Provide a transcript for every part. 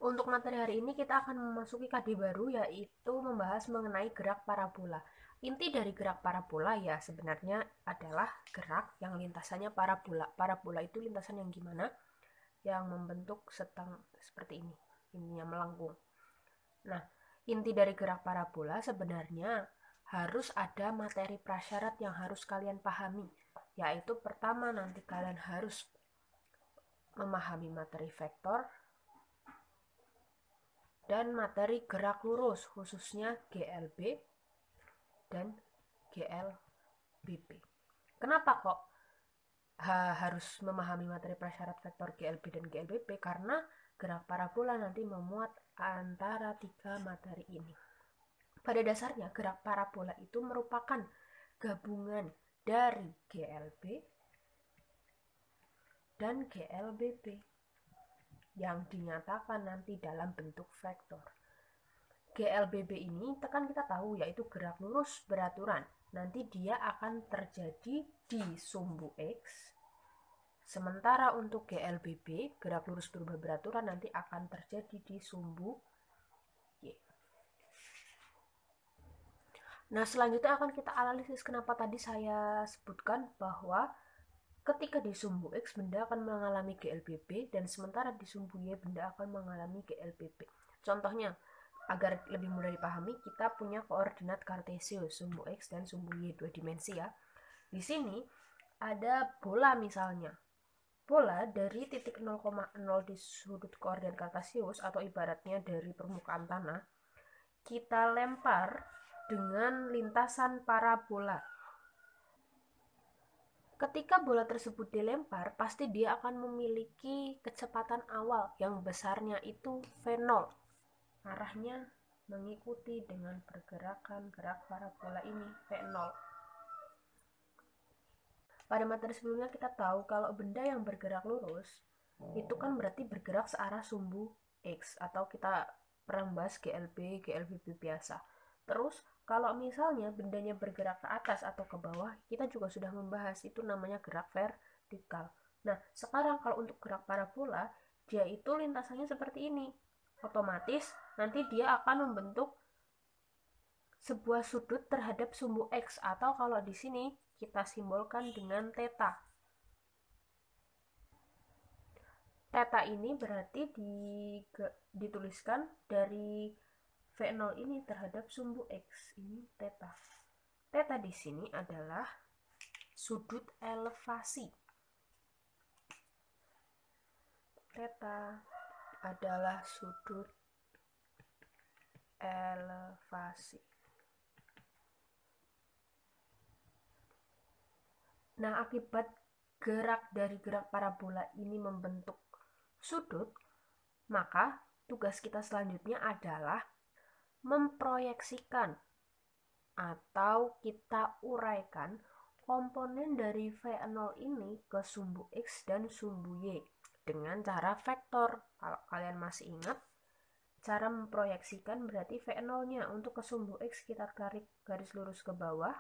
Untuk materi hari ini kita akan memasuki KD baru, yaitu membahas mengenai gerak parabola. Inti dari gerak parabola ya sebenarnya adalah gerak yang lintasannya parabola. Parabola itu lintasan yang gimana? Yang membentuk seperti ini, ininya melengkung. Nah, inti dari gerak parabola sebenarnya harus ada materi prasyarat yang harus kalian pahami, yaitu pertama nanti kalian harus memahami materi vektor dan materi gerak lurus, khususnya GLB dan GLBP. Kenapa kok harus memahami materi prasyarat vektor GLB dan GLBP? Karena gerak parabola nanti memuat antara tiga materi ini. Pada dasarnya gerak parabola itu merupakan gabungan dari GLB dan GLBP yang dinyatakan nanti dalam bentuk vektor. GLBB ini kan kita tahu yaitu gerak lurus beraturan. Nanti dia akan terjadi di sumbu X. Sementara untuk GLBB, gerak lurus berubah beraturan, nanti akan terjadi di sumbu Y. Nah, selanjutnya akan kita analisis kenapa tadi saya sebutkan bahwa ketika di sumbu X benda akan mengalami GLBB dan sementara di sumbu Y benda akan mengalami GLBB. Contohnya, agar lebih mudah dipahami, kita punya koordinat kartesius sumbu X dan sumbu Y 2 dimensi ya. Di sini ada bola misalnya. Bola dari titik 0,0 di sudut koordinat kartesius atau ibaratnya dari permukaan tanah, kita lempar dengan lintasan parabola. Ketika bola tersebut dilempar, pasti dia akan memiliki kecepatan awal yang besarnya itu V0. Arahnya mengikuti dengan pergerakan gerak parabola ini V0. Pada materi sebelumnya kita tahu kalau benda yang bergerak lurus itu kan berarti bergerak searah sumbu X, atau kita pernah bahas GLB, GLBB biasa. Terus kalau misalnya bendanya bergerak ke atas atau ke bawah, kita juga sudah membahas itu namanya gerak vertikal. Nah, sekarang kalau untuk gerak parabola, dia itu lintasannya seperti ini. Otomatis nanti dia akan membentuk sebuah sudut terhadap sumbu X, atau kalau di sini kita simbolkan dengan theta. Theta ini berarti dituliskan dari V0 ini terhadap sumbu X. Ini theta. Theta di sini adalah sudut elevasi. Theta adalah sudut elevasi. Nah, akibat gerak dari gerak parabola ini membentuk sudut, maka tugas kita selanjutnya adalah memproyeksikan atau kita uraikan komponen dari V0 ini ke sumbu X dan sumbu Y dengan cara vektor. Kalau kalian masih ingat, cara memproyeksikan berarti V0-nya untuk ke sumbu X kita tarik garis lurus ke bawah.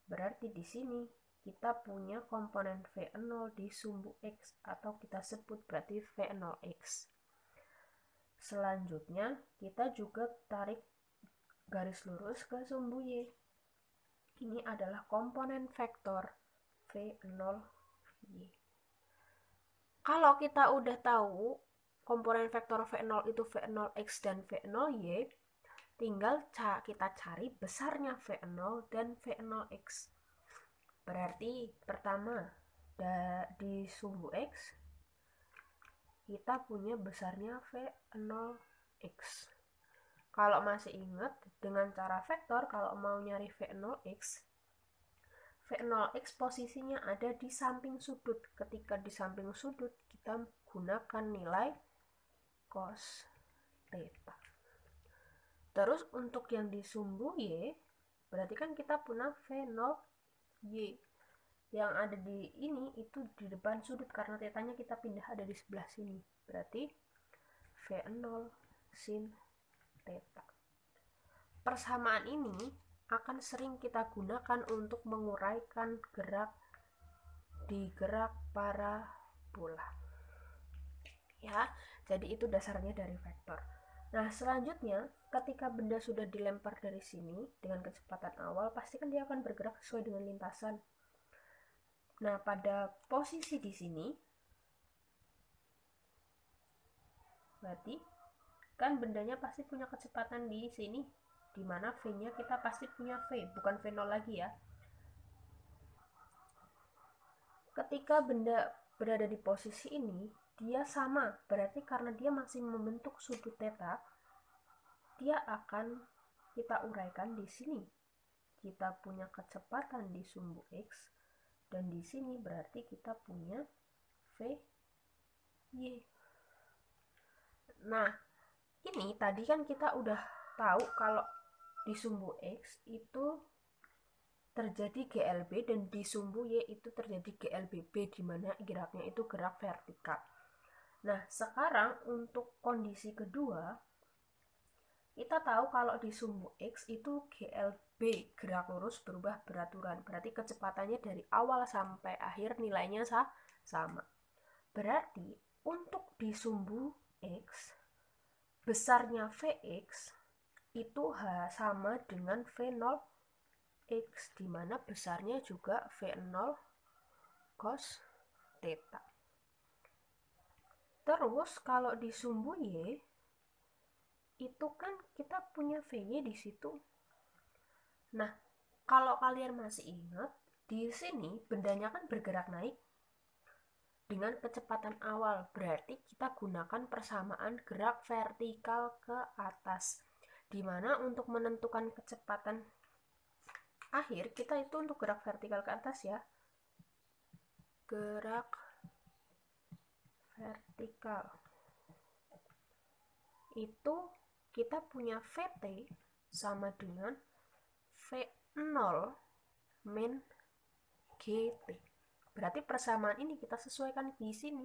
Berarti di sini kita punya komponen V0 di sumbu X, atau kita sebut berarti V0X. Selanjutnya kita juga tarik garis lurus ke sumbu Y. Ini adalah komponen vektor V0Y. Kalau kita udah tahu komponen vektor V0 itu V0X dan V0Y, tinggal kita cari besarnya V0 dan V0X. Berarti pertama di sumbu X kita punya besarnya V0X. Kalau masih ingat, dengan cara vektor kalau mau nyari V0X, V0X posisinya ada di samping sudut. Ketika di samping sudut, kita gunakan nilai cos theta. Terus untuk yang di sumbu Y, berarti kan kita punya V0Y. Yang ada di ini itu di depan sudut karena tetanya kita pindah ada di sebelah sini. Berarti V0 sin theta. Persamaan ini akan sering kita gunakan untuk menguraikan gerak di gerak parabola. Ya, Jadi itu dasarnya dari vektor. Nah, selanjutnya ketika benda sudah dilempar dari sini dengan kecepatan awal, pasti kan dia akan bergerak sesuai dengan lintasan. Nah, pada posisi di sini berarti kan bendanya pasti punya kecepatan di sini, dimana V-nya kita pasti punya V, bukan V0 lagi ya. Ketika benda berada di posisi ini, dia sama, berarti karena dia masih membentuk sudut theta, dia akan kita uraikan di sini. Kita punya kecepatan di sumbu X, dan di sini berarti kita punya VY. Nah, ini tadi kan kita udah tahu kalau di sumbu X itu terjadi GLB dan di sumbu Y itu terjadi GLBB, di mana geraknya itu gerak vertikal. Nah, sekarang untuk kondisi kedua, kita tahu kalau di sumbu X itu GLB, gerak lurus berubah beraturan. Berarti kecepatannya dari awal sampai akhir nilainya sama. Berarti untuk di sumbu X, besarnya Vx itu sama dengan V0 X, dimana besarnya juga V0 cos theta. Terus kalau di sumbu Y itu kan kita punya VY di situ. Nah, kalau kalian masih ingat, di sini bendanya kan bergerak naik dengan kecepatan awal, berarti kita gunakan persamaan gerak vertikal ke atas, dimana untuk menentukan kecepatan akhir kita itu untuk gerak vertikal ke atas ya, gerak vertikal itu kita punya VT sama dengan V0 min GT. Berarti persamaan ini kita sesuaikan di sini.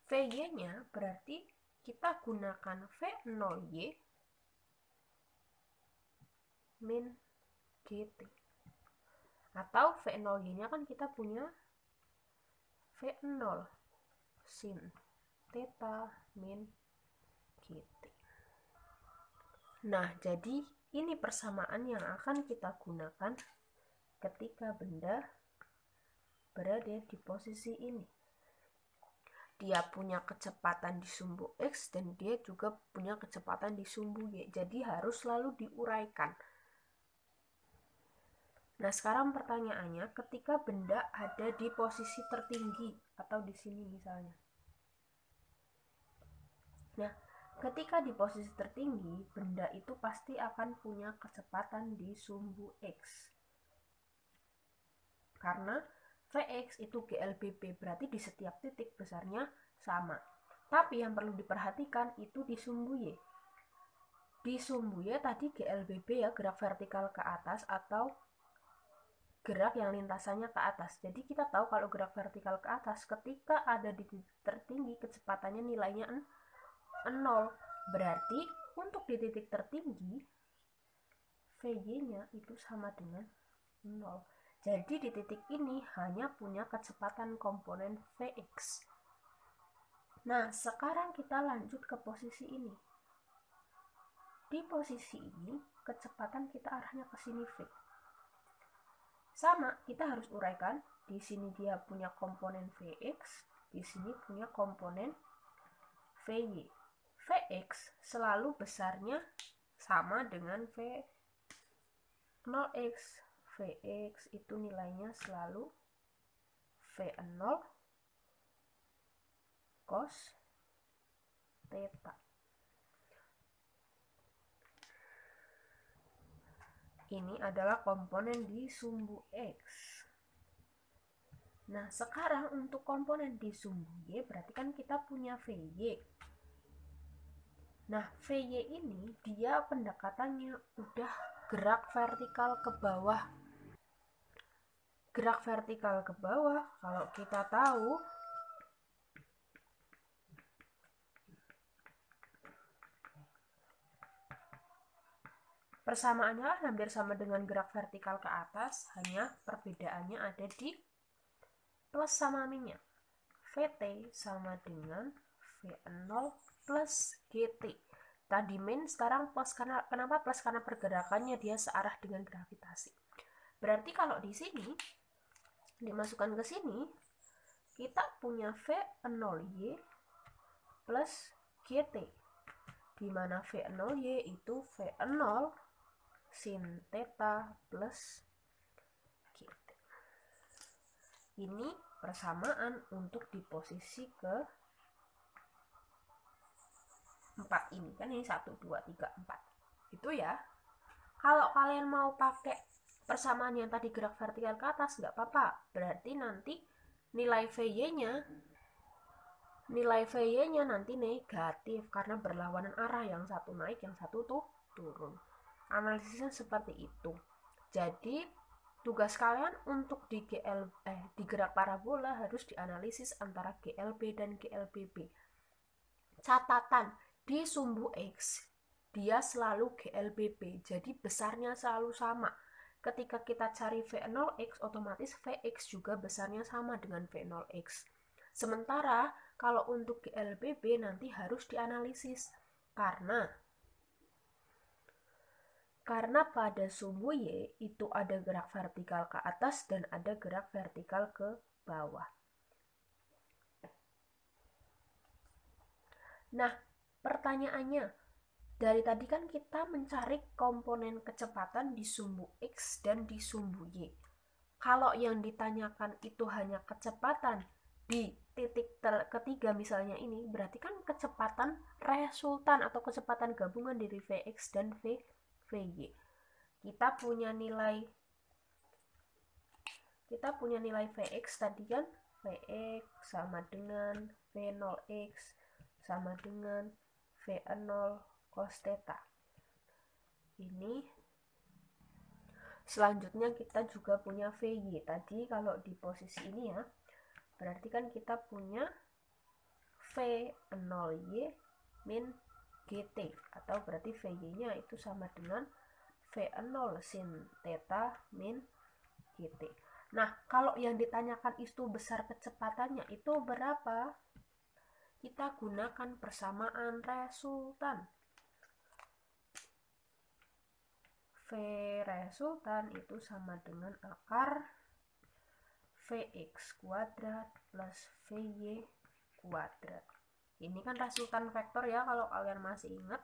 VY-nya berarti kita gunakan V0Y min GT. Atau V0Y-nya kan kita punya V0 sin theta min GT. Nah, jadi ini persamaan yang akan kita gunakan ketika benda berada di posisi ini. Dia punya kecepatan di sumbu X dan dia juga punya kecepatan di sumbu Y. Jadi harus selalu diuraikan. Nah, sekarang pertanyaannya, ketika benda ada di posisi tertinggi atau di sini misalnya. Nah, ketika di posisi tertinggi, benda itu pasti akan punya kecepatan di sumbu X. Karena Vx itu GLBB, berarti di setiap titik besarnya sama. Tapi yang perlu diperhatikan itu di sumbu Y. Di sumbu Y tadi GLBB ya, gerak vertikal ke atas atau gerak yang lintasannya ke atas. Jadi kita tahu kalau gerak vertikal ke atas, ketika ada di titik tertinggi, kecepatannya nilainya 0. Berarti untuk di titik tertinggi, VY-nya itu sama dengan 0. Jadi di titik ini hanya punya kecepatan komponen Vx. Nah, sekarang kita lanjut ke posisi ini. Di posisi ini, kecepatan kita arahnya ke sini V. Sama, kita harus uraikan. Di sini dia punya komponen Vx, di sini punya komponen Vy. Vx selalu besarnya sama dengan V0x. Vx itu nilainya selalu V0 cos theta. Ini adalah komponen di sumbu X. Nah, sekarang untuk komponen di sumbu Y berarti kan kita punya Vy. Nah, Vy ini dia pendekatannya udah gerak vertikal ke bawah. Gerak vertikal ke bawah, kalau kita tahu persamaannya hampir sama dengan gerak vertikal ke atas, hanya perbedaannya ada di plus sama minusnya. Vt sama dengan V0 plus GT. Tadi min, sekarang plus. Kenapa plus? Karena pergerakannya dia searah dengan gravitasi. Berarti kalau di sini dimasukkan ke sini, kita punya V0Y plus GT, di mana V0Y itu V0 sin theta plus GT. Ini persamaan untuk di posisi ke 4 ini. Kan ini 1, 2, 3, 4. Itu ya. Kalau kalian mau pakai persamaan yang tadi gerak vertikal ke atas, nggak apa-apa. Berarti nanti nilai VY-nya nanti negatif karena berlawanan arah, yang satu naik, yang satu tuh turun. Analisisnya seperti itu. Jadi tugas kalian untuk di gerak parabola harus dianalisis antara GLB dan GLBB. Catatan, di sumbu X dia selalu GLBB, jadi besarnya selalu sama. Ketika kita cari V0X, otomatis Vx juga besarnya sama dengan V0X. Sementara kalau untuk GLBB nanti harus dianalisis karena pada sumbu Y itu ada gerak vertikal ke atas dan ada gerak vertikal ke bawah. Nah, pertanyaannya, dari tadi kan kita mencari komponen kecepatan di sumbu X dan di sumbu Y. Kalau yang ditanyakan itu hanya kecepatan di titik ketiga misalnya ini, berarti kan kecepatan resultan atau kecepatan gabungan dari Vx dan Vy. Kita punya nilai Vx tadi kan, Vx sama dengan V0x sama dengan V0 cos theta. Ini selanjutnya kita juga punya Vy. Tadi kalau di posisi ini ya, berarti kan kita punya V0Y min GT, atau berarti Vy-nya itu sama dengan V0 sin theta min GT. Nah, kalau yang ditanyakan itu besar kecepatannya itu berapa? Kita gunakan persamaan resultan. V resultan itu sama dengan akar Vx kuadrat plus Vy kuadrat. Ini kan resultan vektor ya, kalau kalian masih ingat.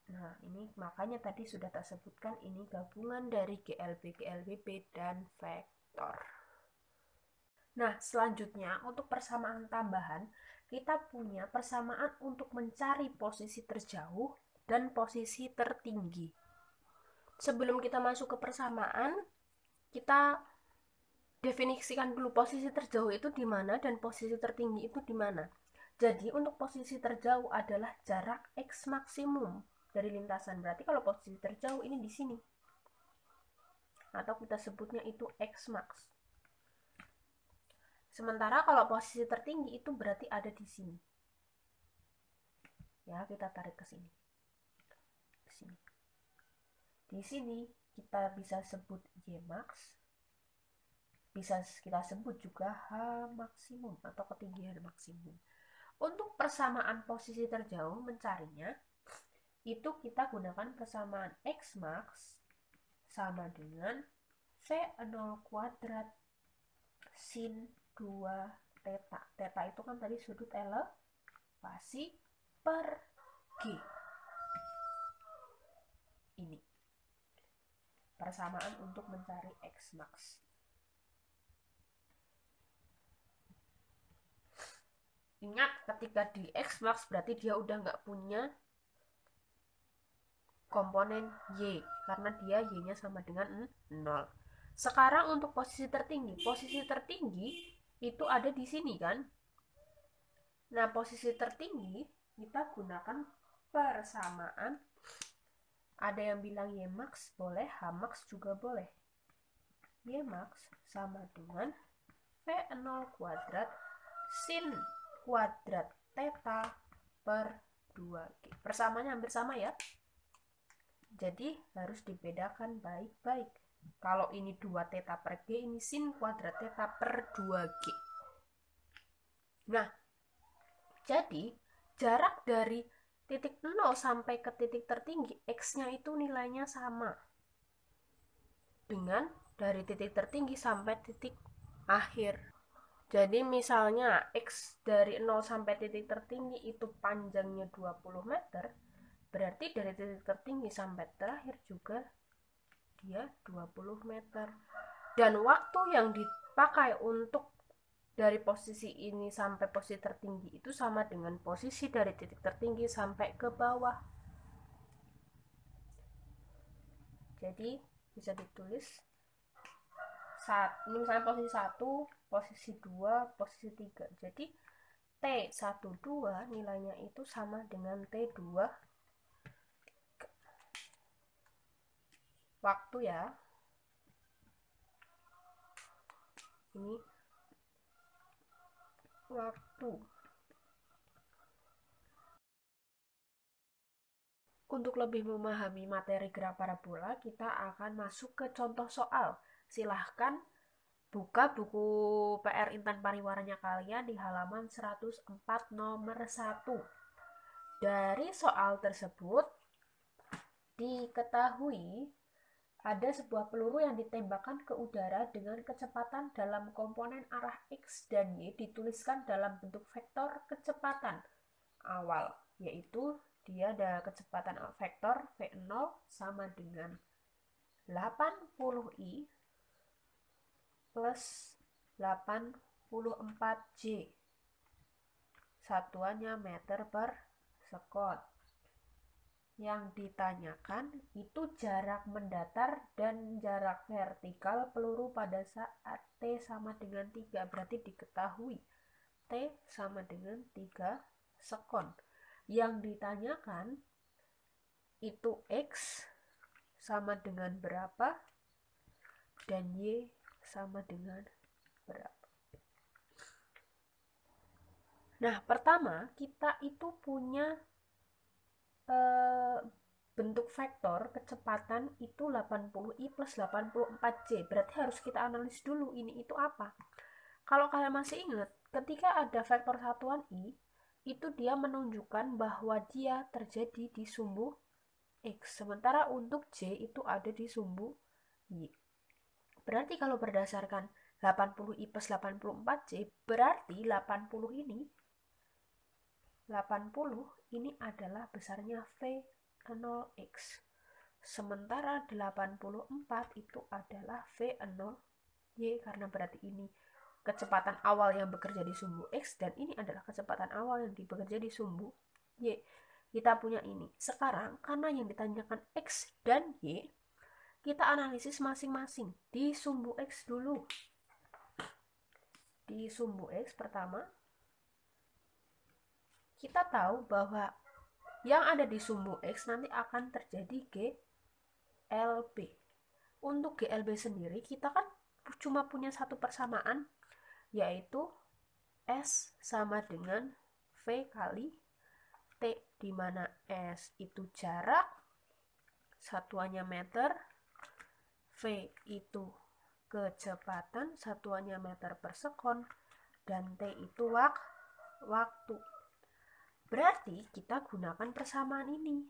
Nah, ini makanya tadi sudah tak sebutkan, ini gabungan dari GLB, GLBB, dan vektor. Nah, selanjutnya untuk persamaan tambahan, kita punya persamaan untuk mencari posisi terjauh dan posisi tertinggi. Sebelum kita masuk ke persamaan, kita definisikan dulu posisi terjauh itu di mana dan posisi tertinggi itu di mana. Jadi untuk posisi terjauh adalah jarak X maksimum dari lintasan. Berarti kalau posisi terjauh ini di sini. Atau kita sebutnya itu X max. Sementara kalau posisi tertinggi itu berarti ada di sini. Ya, kita tarik ke sini. Di sini. Di sini kita bisa sebut Y max. Bisa kita sebut juga H maksimum atau ketinggian maksimum. Untuk persamaan posisi terjauh mencarinya, itu kita gunakan persamaan X max sama dengan V0 kuadrat sin 2 theta. Theta itu kan tadi sudut elevasi per G. Ini persamaan untuk mencari X max. Ingat, ketika di X max berarti dia udah nggak punya komponen Y, karena dia Y-nya sama dengan 0. Sekarang untuk posisi tertinggi itu ada di sini kan. Nah, posisi tertinggi kita gunakan persamaan, ada yang bilang Y max boleh, H max juga boleh. Y max sama dengan V0 kuadrat sin kuadrat theta per 2G. Persamaannya hampir sama ya. Jadi harus dibedakan baik-baik. Kalau ini 2 theta per G, ini sin kuadrat theta per 2G. Nah, jadi jarak dari titik 0 sampai ke titik tertinggi, X-nya itu nilainya sama dengan dari titik tertinggi sampai titik akhir. Jadi misalnya X dari 0 sampai titik tertinggi itu panjangnya 20 meter, berarti dari titik tertinggi sampai terakhir juga dia 20 meter. Dan waktu yang dipakai untuk dari posisi ini sampai posisi tertinggi itu sama dengan posisi dari titik tertinggi sampai ke bawah. Jadi bisa ditulis ini misalnya posisi 1, posisi 2, posisi 3. Jadi T12 nilainya itu sama dengan T2 waktu ya. Ini waktu. Untuk lebih memahami materi gerak parabola, kita akan masuk ke contoh soal. Silahkan buka buku PR Intan Pariwaranya kalian di halaman 104 nomor 1. Dari soal tersebut diketahui ada sebuah peluru yang ditembakkan ke udara dengan kecepatan dalam komponen arah X dan Y dituliskan dalam bentuk vektor kecepatan awal, yaitu dia ada kecepatan vektor V0 sama dengan 80I plus 84J. Satuannya meter per sekon. Yang ditanyakan itu jarak mendatar dan jarak vertikal peluru pada saat T sama dengan 3. Berarti diketahui T sama dengan 3 sekon. Yang ditanyakan itu X sama dengan berapa dan Y sama dengan berapa. Nah, pertama kita itu punya bentuk vektor kecepatan itu 80I plus 84J. Berarti harus kita analisis dulu ini itu apa. Kalau kalian masih ingat, ketika ada vektor satuan I, itu dia menunjukkan bahwa dia terjadi di sumbu X. Sementara untuk J itu ada di sumbu Y. Berarti kalau berdasarkan 80I plus 84J, berarti 80 ini adalah besarnya V0X. Sementara 84 itu adalah V0Y, karena berarti ini kecepatan awal yang bekerja di sumbu X dan ini adalah kecepatan awal yang bekerja di sumbu Y. Kita punya ini. Sekarang karena yang ditanyakan X dan Y, kita analisis masing-masing. Di sumbu X dulu. Di sumbu X pertama, kita tahu bahwa yang ada di sumbu X nanti akan terjadi GLB. Untuk GLB sendiri kita kan cuma punya satu persamaan, yaitu S sama dengan V kali T, di mana S itu jarak, satuannya meter, V itu kecepatan, satuannya meter per sekon, dan T itu waktu. Berarti kita gunakan persamaan ini.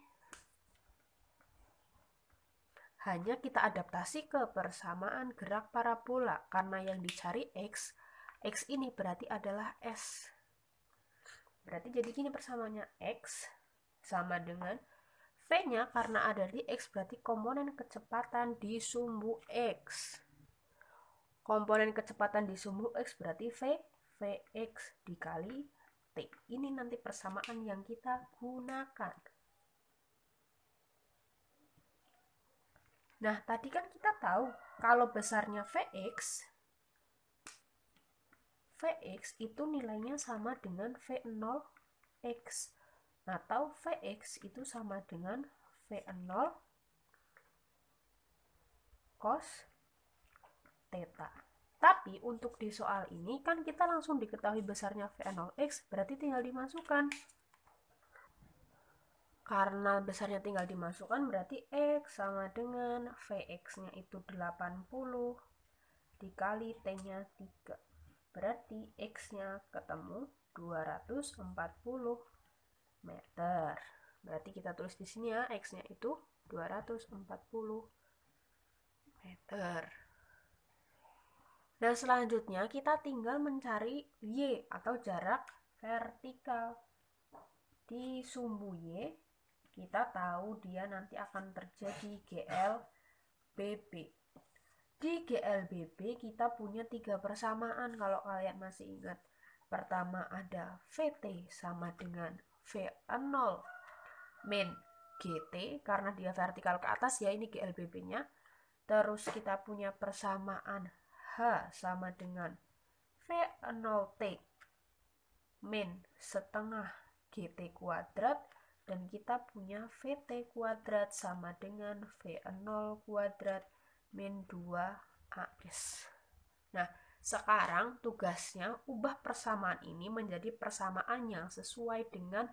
Hanya kita adaptasi ke persamaan gerak parabola, karena yang dicari X ini berarti adalah S. Berarti jadi gini persamaannya, X sama dengan V-nya karena ada di X berarti komponen kecepatan di sumbu X. Komponen kecepatan di sumbu X berarti Vx dikali T. Ini nanti persamaan yang kita gunakan. Nah, tadi kan kita tahu kalau besarnya Vx itu nilainya sama dengan V0x. Atau Vx itu sama dengan V0 cos theta. Tapi untuk di soal ini kan kita langsung diketahui besarnya V0x, berarti tinggal dimasukkan. Karena besarnya tinggal dimasukkan berarti X sama dengan Vx-nya itu 80 dikali T-nya 3. Berarti X-nya ketemu 240 meter. Berarti kita tulis di sini ya, X-nya itu 240 meter. Dan selanjutnya kita tinggal mencari Y atau jarak vertikal. Di sumbu Y, kita tahu dia nanti akan terjadi GLBB. Di GLBB kita punya 3 persamaan kalau kalian masih ingat. Pertama ada VT sama dengan V0 min GT, karena dia vertikal ke atas ya, ini GLBB-nya. Terus kita punya persamaan H sama dengan V0T min setengah GT kuadrat, dan kita punya VT kuadrat sama dengan V0 kuadrat min 2AS. Nah, sekarang tugasnya ubah persamaan ini menjadi persamaan yang sesuai dengan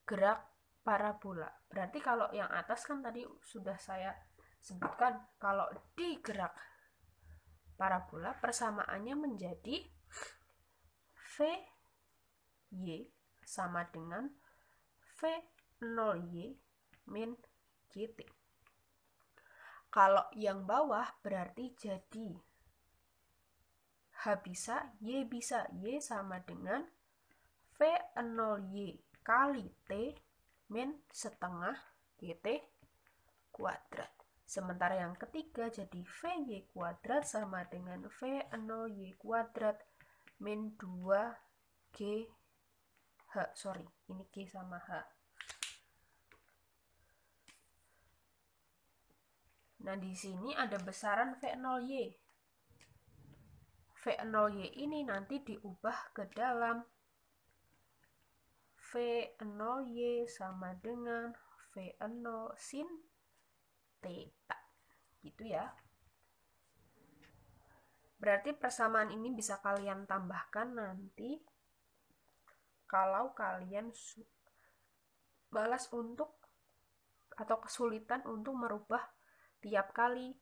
gerak parabola. Berarti kalau yang atas kan tadi sudah saya sebutkan, kalau di gerak parabola persamaannya menjadi VY sama dengan V0Y min GT. Kalau yang bawah berarti jadi H bisa, Y bisa. Y sama dengan V0Y kali T min setengah GT kuadrat. Sementara yang ketiga jadi VY kuadrat sama dengan V0Y kuadrat min 2G H. Sorry, ini G sama H. Nah, di sini ada besaran V0Y. V0Y ini nanti diubah ke dalam V0Y sama dengan V0 sin theta. Gitu ya. Berarti persamaan ini bisa kalian tambahkan nanti kalau kalian balas untuk atau kesulitan untuk merubah tiap kali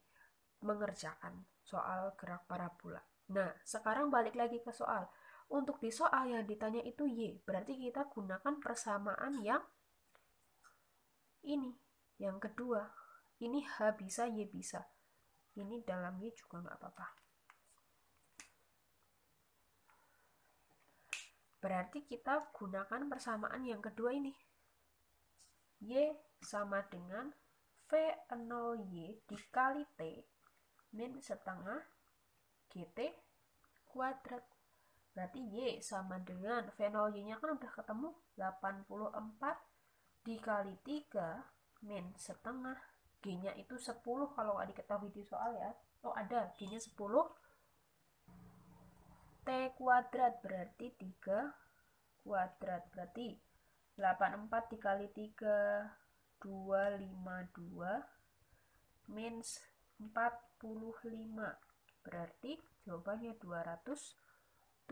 mengerjakan soal gerak parabola. Nah, sekarang balik lagi ke soal. Untuk di soal yang ditanya itu Y, berarti kita gunakan persamaan yang ini, yang kedua. Ini H bisa, Y bisa. Ini dalam Y juga nggak apa-apa. Berarti kita gunakan persamaan yang kedua ini. Y sama dengan V0Y dikali T min setengah GT kuadrat. Berarti Y sama dengan V0Y-nya kan udah ketemu, 84 dikali 3 min setengah. G-nya itu 10 kalau nggak diketahui di soal ya. Oh ada, G-nya 10. T kuadrat berarti 3 kuadrat. Berarti 84 dikali 3, 252 min 45. Berarti jawabannya 207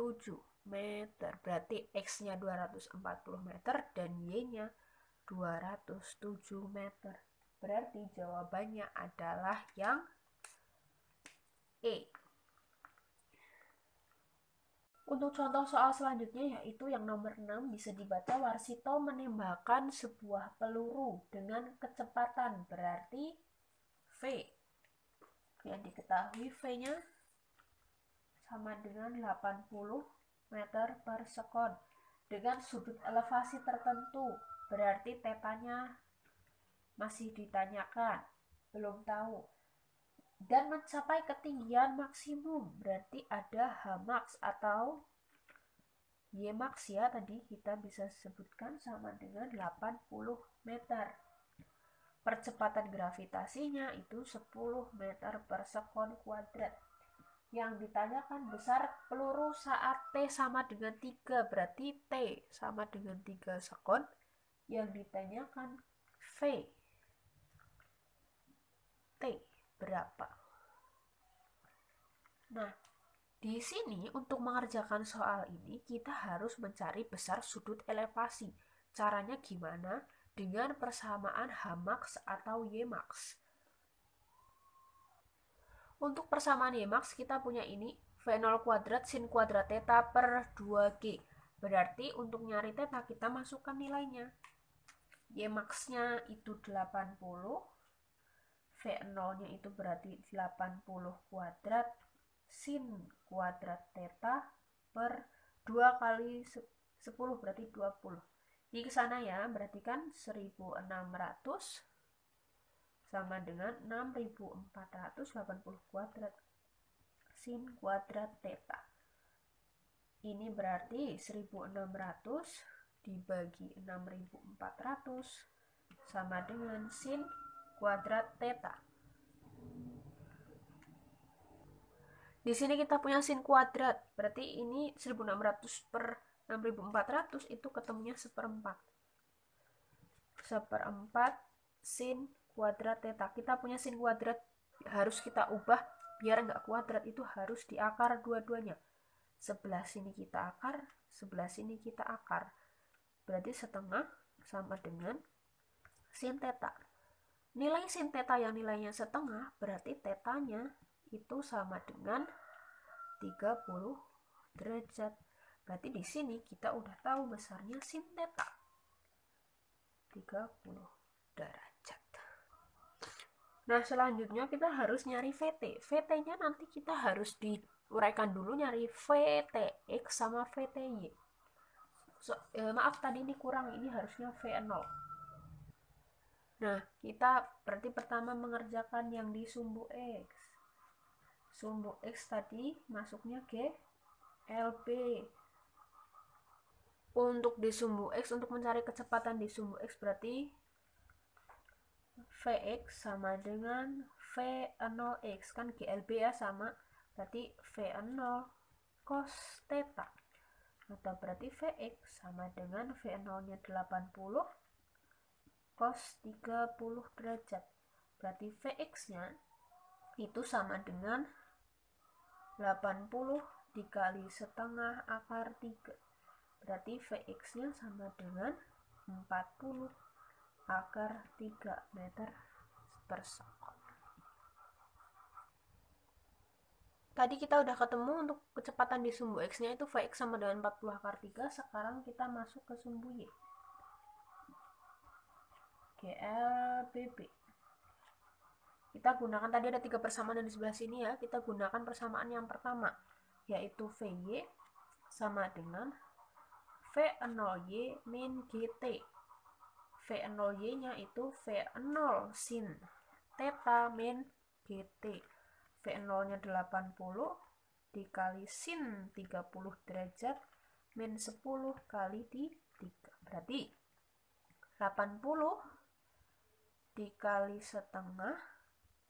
meter. Berarti X-nya 240 meter dan Y-nya 207 meter. Berarti jawabannya adalah yang E. Untuk contoh soal selanjutnya yaitu yang nomor 6, bisa dibaca Warsito menembakkan sebuah peluru dengan kecepatan berarti V. Yang diketahui V-nya sama dengan 80 meter per sekon dengan sudut elevasi tertentu, berarti tetanya masih ditanyakan, belum tahu. Dan mencapai ketinggian maksimum, berarti ada Hmax atau Ymax ya, tadi kita bisa sebutkan sama dengan 80 meter. Percepatan gravitasinya itu 10 meter per sekon kuadrat. Yang ditanyakan besar peluru saat T sama dengan 3, berarti T sama dengan 3 sekon. Yang ditanyakan V, T berapa? Nah, di sini untuk mengerjakan soal ini kita harus mencari besar sudut elevasi. Caranya gimana? Dengan persamaan Hmax atau Ymax. Untuk persamaan Ymax kita punya ini V0 kuadrat sin kuadrat theta per 2G. Berarti untuk nyari theta kita masukkan nilainya. Y max-nya itu 80, V0-nya itu berarti 80 kuadrat sin kuadrat theta per 2 kali 10 berarti 20. Ini ke sana ya, berarti kan 1600 sama dengan 6480 kuadrat sin kuadrat theta. Ini berarti 1600 dibagi 6400 sama dengan sin kuadrat theta. Di sini kita punya sin kuadrat, berarti ini 1600 per 6400 itu ketemunya seperempat. Seperempat sin kuadrat theta. Kita punya sin kuadrat, harus kita ubah biar nggak kuadrat, itu harus diakar dua-duanya. Sebelah sini kita akar, sebelah sini kita akar. Berarti setengah sama dengan sin theta. Nilai sin theta yang nilainya setengah, berarti tetanya itu sama dengan 30 derajat. Berarti di sini kita udah tahu besarnya sin theta. 30 derajat. Nah, selanjutnya kita harus nyari VT. VT-nya nanti kita harus diuraikan dulu, nyari VTX sama VTY. Maaf tadi ini kurang, ini harusnya V0. Nah, kita berarti pertama mengerjakan yang di sumbu X. Sumbu X tadi masuknya G, LB. Untuk di sumbu X, untuk mencari kecepatan di sumbu X berarti Vx sama dengan V0x, kan GLB ya sama, berarti V0 cos theta, atau berarti Vx sama dengan V0 nya 80 cos 30 derajat, berarti Vx nya itu sama dengan 80 dikali setengah akar 3, berarti Vx nya sama dengan 40 akar 3 meter per sekon. Tadi kita udah ketemu untuk kecepatan di sumbu X nya itu Vx sama dengan 40 akar 3. Sekarang kita masuk ke sumbu Y, GLBB. Kita gunakan, tadi ada 3 persamaan di sebelah sini ya, kita gunakan persamaan yang pertama, yaitu VY sama dengan V0Y min GT. V0Y nya itu V0 sin theta min GT. V0 nya 80 dikali sin 30 derajat min 10 kali di 3. Berarti 80 dikali setengah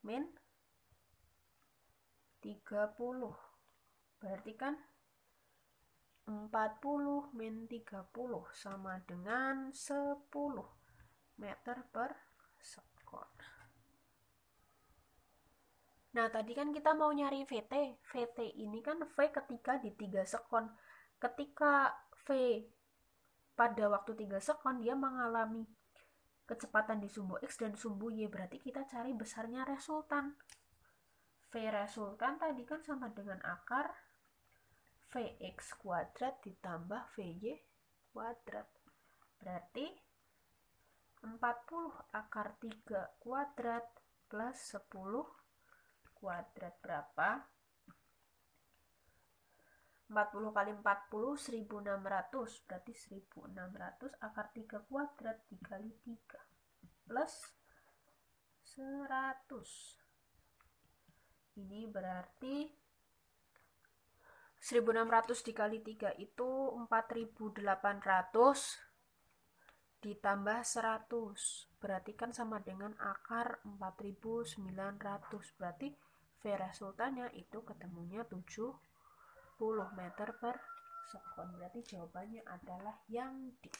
min 30. Berarti kan 40 min 30 sama dengan 10 meter per sekon. Nah, tadi kan kita mau nyari VT. VT ini kan V ketika di 3 sekon. Ketika V pada waktu 3 sekon, dia mengalami kecepatan di sumbu X dan sumbu Y. Berarti kita cari besarnya resultan. V resultan tadi kan sama dengan akar Vx kuadrat ditambah Vy kuadrat. Berarti 40 akar 3 kuadrat plus 10 kuadrat berapa? 40 kali 40 1600, berarti 1600 akar 3 kuadrat dikali 3 plus 100. Ini berarti 1600 dikali 3 itu 4800 ditambah 100, berarti kan sama dengan akar 4900. Berarti V resultannya itu ketemunya 70 meter per sekon. Berarti jawabannya adalah yang D.